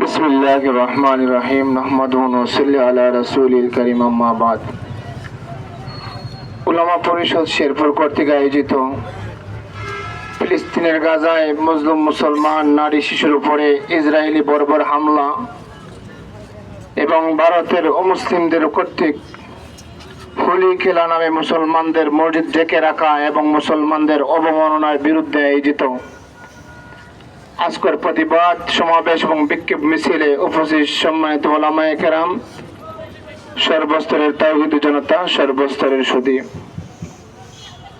বিসমিল্লাহির রহমানির রহিম নাহমাদুহু ওয়া নুসাল্লি আলা রাসূলিল কারীম আম্মা বাদ। উলামা পরিষদ শেরপুর কর্তৃক আয়োজিত ফিলিস্তিনের গাজায় মুসলিম মুসলমান নারী শিশুর উপরে ইসরায়েলি বর্বর হামলা এবং ভারতের অমুসলিমদের কর্তৃক হোলি খেলা নামে মুসলমানদের মসজিদ ঢেকে রাখা এবং মুসলমানদের অবমাননার বিরুদ্ধে আয়োজিত আজকের প্রতিবাদ সমাবেশ এবং বিক্ষোভ মিছিলে উপস্থিত সম্মানিত উলামায়ে কেরাম, সর্বস্তরের তাওহীদি জনতা, সর্বস্তরের সুধী,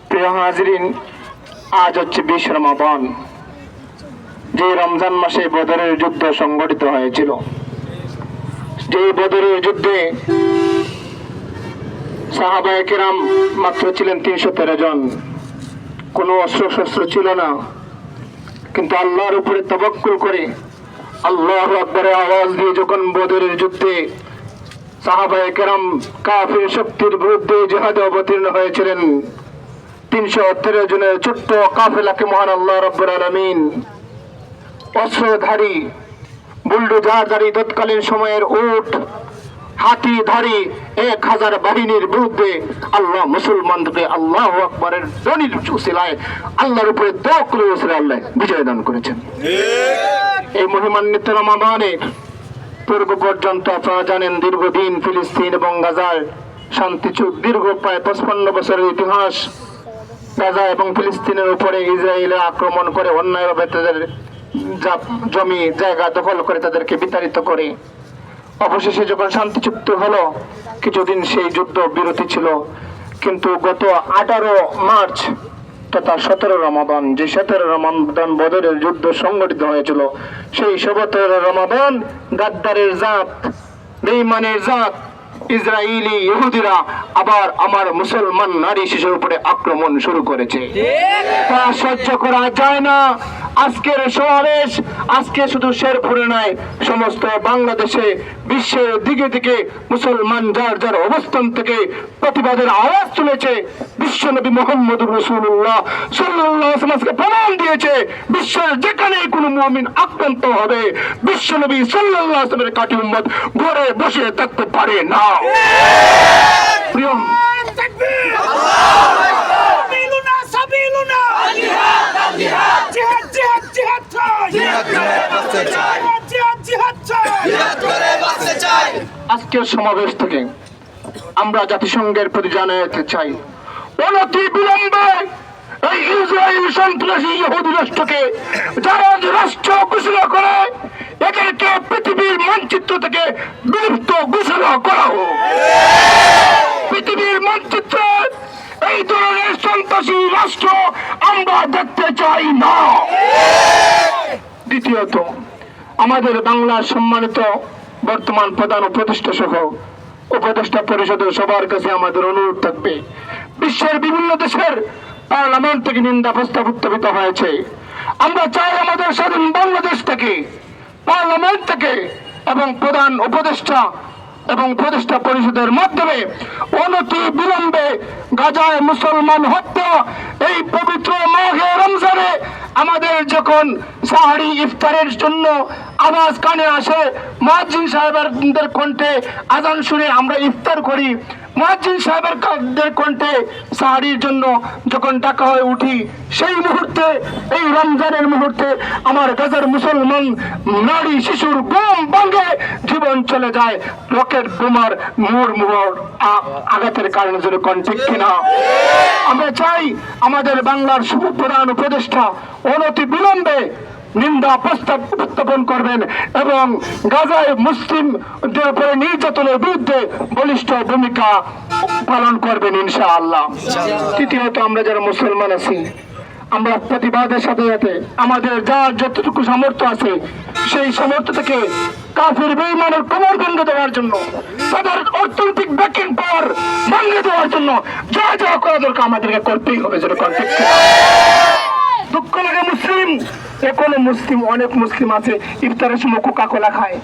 প্রিয় হাজরিন, আজ হচ্ছে 20 রমাদান, যে রমজান মাসে বদরের যুদ্ধ সংঘটিত হয়েছিল। যে বদরের যুদ্ধে সাহাবায়ে কেরাম মাত্র ছিলেন 313 জন, কোনো অস্ত্রশস্ত্র ছিল না, কিন্তু আল্লাহর উপরে তাওয়াক্কুল করে আল্লাহু আকবারের আওয়াজ দিয়ে যখন বদরের যুদ্ধে সাহাবায়ে কেরাম কাফির শক্তির বিরুদ্ধে জিহাদে অবতীর্ণ হয়েছিলেন, 313 জনের ছোট্ট কাফেলাকে মহান আল্লাহ রাব্বুল আলামিন অস্ত্রধারী, বুলডোজারধারী, তৎকালীন সময়ের উট হাতিধারী 1000 বাহিনীর বিরুদ্ধে আল্লাহ মুসলমানদেরকে আল্লাহু আকবারের ধ্বনির উসিলায় আল্লাহর উপরে তাওয়াক্কুলের উসিলায় আল্লাহ বিজয় দান করেছেন। এই মহিমান্বিত রমাদানের পূর্ব পর্যন্ত আপনারা জানেন, দীর্ঘদিন ফিলিস্তিন এবং গাজার শান্তি চুক্তি, দীর্ঘ প্রায় 55 বছরের ইতিহাস। গাজা এবং ফিলিস্তিনের উপরে ইসরায়েলের আক্রমণ করে অন্যায়ভাবে তাদের জমি জায়গা দখল করে তাদেরকে বিতাড়িত করে অবশেষে যখন শান্তি চুক্তি হলো, কিছুদিন সেই যুদ্ধ বিরতি ছিল, কিন্তু গত 18 মার্চ তথা 17 রমাদান, যে 17 রমাদান বদরের যুদ্ধ সংগঠিত হয়েছিল, সেই 17 রমাদান গাদ্দারের জাত, বেঈমানের জাত ইসরায়েলি ইহুদিরা আবার আমার মুসলমান নারী শিশুর উপরে আক্রমণ শুরু করেছে। তা সহ্য করা যায় না। আজকের সমাবেশ আজকে শুধু শেরপুরে নয়, সমস্ত বাংলাদেশে, বিশ্বের দিকে দিকে মুসলমান যার যার অবস্থান থেকে প্রতিবাদের আওয়াজ তুলেছে। বিশ্বনবী মুহাম্মদুর রাসূলুল্লাহ সাল্লাল্লাহু আলাইহি ওয়াসাল্লামকে প্রমাণ দিয়েছে, বিশ্বের যেখানে কোনো মুমিন আক্রান্ত হবে, বিশ্বনবী সাল্লাল্লাহু আলাইহি ওয়াসাল্লামের কাটি উম্মত ঘরে বসে থাকতে পারে না। প্রিয় আজকের সমাবেশ থেকে আমরা জাতিসংঘের প্রতি জানাতে চাই, অনতি বিলম্বে এই ইসরায়েল সন্ত্রাসী ইহুদি রাষ্ট্রকে যারা রাষ্ট্র ঘোষণা করে এদেরকে পৃথিবীর মানচিত্র থেকে বিলুপ্ত ঘোষণা করা হোক। পৃথিবীর মানচিত্রে এই ধরনের সন্ত্রাসী রাষ্ট্র আমরা দেখতে চাই না। দ্বিতীয়ত, আমাদের বাংলার সম্মানিত বর্তমান প্রধান উপদেষ্টা সহ উপদেষ্টা পরিষদের সবার কাছে আমাদের অনুরোধ থাকবে, বিশ্বের বিভিন্ন দেশের পার্লামেন্ট থেকে নিন্দা প্রস্তাব উত্থাপিত হয়েছে। আমরা চাই আমাদের স্বাধীন বাংলাদেশ থেকে, পার্লামেন্ট থেকে এবং প্রধান উপদেষ্টা এবং উপদেষ্টা পরিষদের মাধ্যমে অনতি বিলম্বে গাজায় মুসলমান হত্যা, এই পবিত্র মাহে রমজানে আমাদের যখন সাহারি ইফতারের জন্য আওয়াজ কানে আসে, মুয়াজ্জিন সাহেবদের কণ্ঠে আজান শুনে আমরা ইফতার করি, মুয়াজ্জিন সাহেবদের কণ্ঠে সাহারির জন্য যখন ডাকা হয়ে উঠি, সেই মুহূর্তে, এই রমজানের মুহূর্তে আমার গাজার মুসলমান নারী শিশুর ঘুম ভাঙে, জীবন চলে যায় রকেট বোমার মুহুর্মুহুর আঘাতের কারণে। যদি ঠিক কিনা? আমরা চাই আমাদের বাংলার প্রধান উপদেষ্টা অনতি বিলম্বে নিন্দা প্রস্তাব উত্থাপন করবেন এবং গাজায় মুসলিমদের উপরে নির্যাতনের বিরুদ্ধে বলিষ্ঠ ভূমিকা পালন করবেন ইনশাআল্লাহ। তৃতীয়ত, আমরা যারা মুসলমান আছি, আমরা প্রতিবাদের সাথে সাথে আমাদের যার যতটুকু সামর্থ্য আছে সেই সামর্থ্য থেকে কাফির বেঈমানের কোমর ভেঙে দেওয়ার জন্য, তাদের অর্থনৈতিক ব্যাকিং পাওয়ার ভেঙে দেওয়ার জন্য যা যা করা দরকার আমাদেরকে করতেই হবে। দুঃখ লাগে, মুসলিম এখনো মুসলিম, অনেক মুসলিম আছে ইফতারের সময় কোকা কোলা খায়।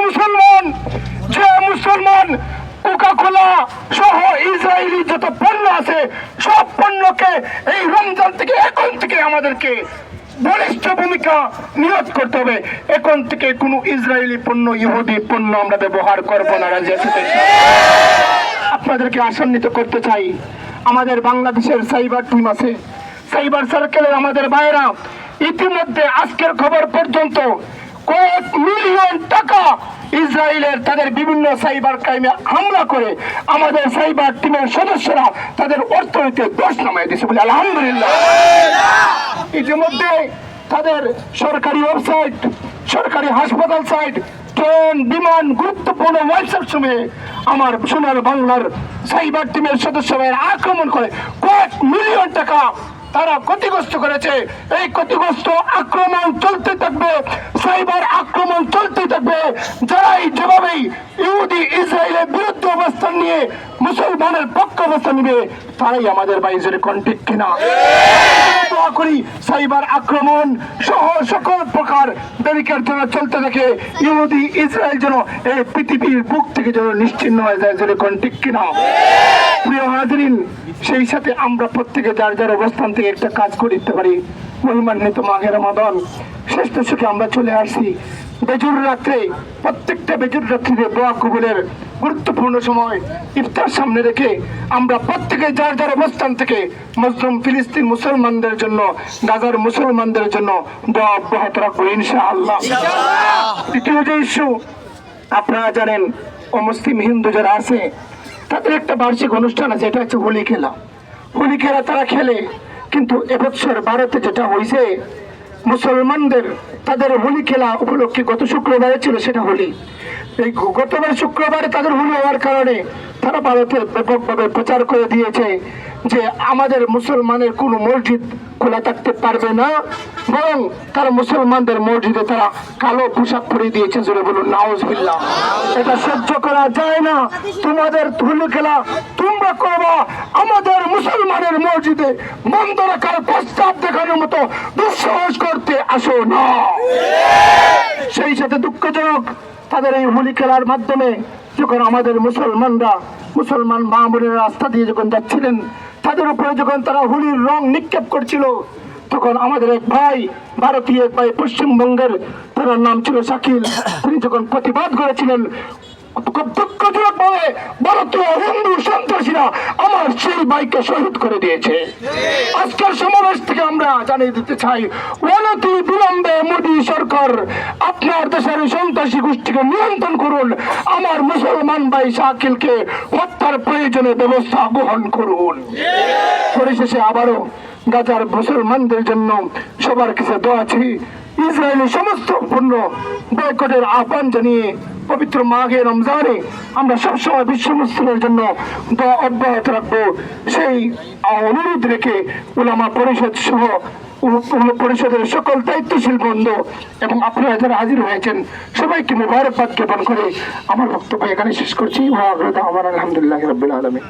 মুসলমান, যে মুসলমান কোকা কোলা সহ ইসরায়েলি যত পণ্য আছে সব পণ্যকে এই রমজান থেকে, এখন থেকে আমাদেরকে বলিষ্ঠ ভূমিকা নিয়োগ করতে হবে। এখন থেকে কোনো ইসরায়েলি পণ্য, ইহুদি পণ্য আমরা ব্যবহার করবো না। রাজি আছি? আপনাদেরকে আশান্বিত করতে চাই, আমাদের বাংলাদেশের সাইবার টিম আছে, সাইবার সার্কেলের আমাদের ভাইয়েরা ইতিমধ্যে আজকের খবর পর্যন্ত কয়েক মিলিয়ন টাকা ইসরায়েলের তাদের বিভিন্ন সাইবার ক্রাইমে হামলা করে আমাদের সাইবার টিমের সদস্যরা তাদের অর্থনীতিতে দোষ নামায় দিয়েছে বলে আলহামদুলিল্লাহ। ইতিমধ্যে তাদের সরকারি ওয়েবসাইট, সরকারি হাসপাতাল সাইট, ট্রেন, বিমান, গুরুত্বপূর্ণ ওয়েবসাইট সময়ে আমার সোনার বাংলার সাইবার টিমের সদস্যরা আক্রমণ করে কয়েক মিলিয়ন টাকা তারা ক্ষতিগ্রস্ত করেছে। এই ক্ষতিগ্রস্ত আক্রমণ চলতে থাকবে, সাইবার আক্রমণ চলতে থাকবে। যারাই যেভাবেই ইহুদি ইসরায়েলের বিরুদ্ধে অবস্থান নিয়ে মুসলমানের পক্ষ অবস্থান নিবে তারাই আমাদের বাইরে কন্টিক কিনা। দোয়া করি সাইবার আক্রমণ সহ সকল প্রকার ব্যারিকেড যেন চলতে থাকে, ইহুদি ইসরায়েল যেন এই পৃথিবীর বুক থেকে যেন নিশ্চিহ্ন হয়ে যায়, যেন কন্টিক কিনা। প্রিয় হাজরিন, সেই সাথে আমরা প্রত্যেকে যার যার অবস্থান থেকে একটা কাজ করতে পারি। মহিমান্বিত মাহে রমাদান শেষ দশকে আমরা চলে আসছি। বেজুর রাত্রে, প্রত্যেকটা বেজুর রাত্রিতে দোয়া কবুলের গুরুত্বপূর্ণ সময় ইফতার সামনে রেখে আমরা প্রত্যেকে যার যার অবস্থান থেকে মুসলিম ফিলিস্তিন মুসলমানদের জন্য, গাজার মুসলমানদের জন্য দোয়া অব্যাহত রাখবো ইনশাআল্লাহ। দ্বিতীয় যে ইস্যু, আপনারা জানেন অমুসলিম হিন্দু যারা আছে তাদের একটা বার্ষিক অনুষ্ঠান আছে, এটা হচ্ছে হোলি খেলা। হোলি খেলা তারা খেলে, কিন্তু এবছর ভারতে যেটা হয়েছে মুসলমানদের তাদের হোলি খেলা উপলক্ষে গত শুক্রবারে ছিল সেটা হোলি। এই গতবার শুক্রবারে তাদের হোলি হওয়ার কারণে তারা ভারতে ব্যাপকভাবে প্রচার করে দিয়েছে যে আমাদের মুসলমানের কোনো মসজিদ খোলা থাকতে পারবে না, বরং তারা মুসলমানদের মসজিদে তারা কালো পোশাক পরিয়ে দিয়েছে। জোরে বলুন নাউজুবিল্লাহ। এটা সহ্য করা যায় না। তোমাদের হোলি খেলা তোমরা করবা, আমাদের মুসলমানের মসজিদে বন্ধ রাখার প্রস্তাব দেখানোর মতো দুঃসাহস করতে আসো না। সেই সাথে দুঃখজনক, তাদের এই হোলি খেলার মাধ্যমে যখন আমাদের মুসলমান মা বোনের রাস্তা দিয়ে যখন যাচ্ছিলেন, তাদের উপরে যখন তারা হোলির রং নিক্ষেপ করছিল, তখন আমাদের এক ভাই, ভারতীয় এক ভাই, পশ্চিমবঙ্গের, তার নাম ছিল শাকিল, তিনি যখন প্রতিবাদ করেছিলেন, খুব দুঃখজনক ভাবে ভারতীয় হিন্দু সন্ত্রাসীরা আমার সেই ভাইকে শহীদ করে দিয়েছে। আজকের সমাবেশ থেকে আমরা জানিয়ে দিতে চাই, অনতি বিলম্বে মোদী সরকার আপনার দেশের সন্ত্রাসী গোষ্ঠীকে নিয়ন্ত্রণ করুন, আমার মুসলমান ভাই শাকিলকে হত্যার প্রয়োজনে ব্যবস্থা গ্রহণ করুন। পরিশেষে আবারও গাজার মুসলমানদের জন্য সবার কাছে দোয়া আছে। ইসরায়েলের সমস্ত পণ্য বয়কটের আহ্বান জানিয়ে পবিত্র মাঘে রমজানে আমরা সবসময় বিশ্ব মুসলিমের জন্য দোয়া অব্যাহত রাখবো, সেই অনুরোধ রেখে উলামা পরিষদ সহ পরিষদের সকল দায়িত্বশীল বন্ধ এবং আপনারা যারা হাজির হয়েছেন সবাইকে মুবারকবাদ জ্ঞাপন করে আমার বক্তব্য এখানে শেষ করছি। আলহামদুলিল্লাহ রাব্বিল আলামিন।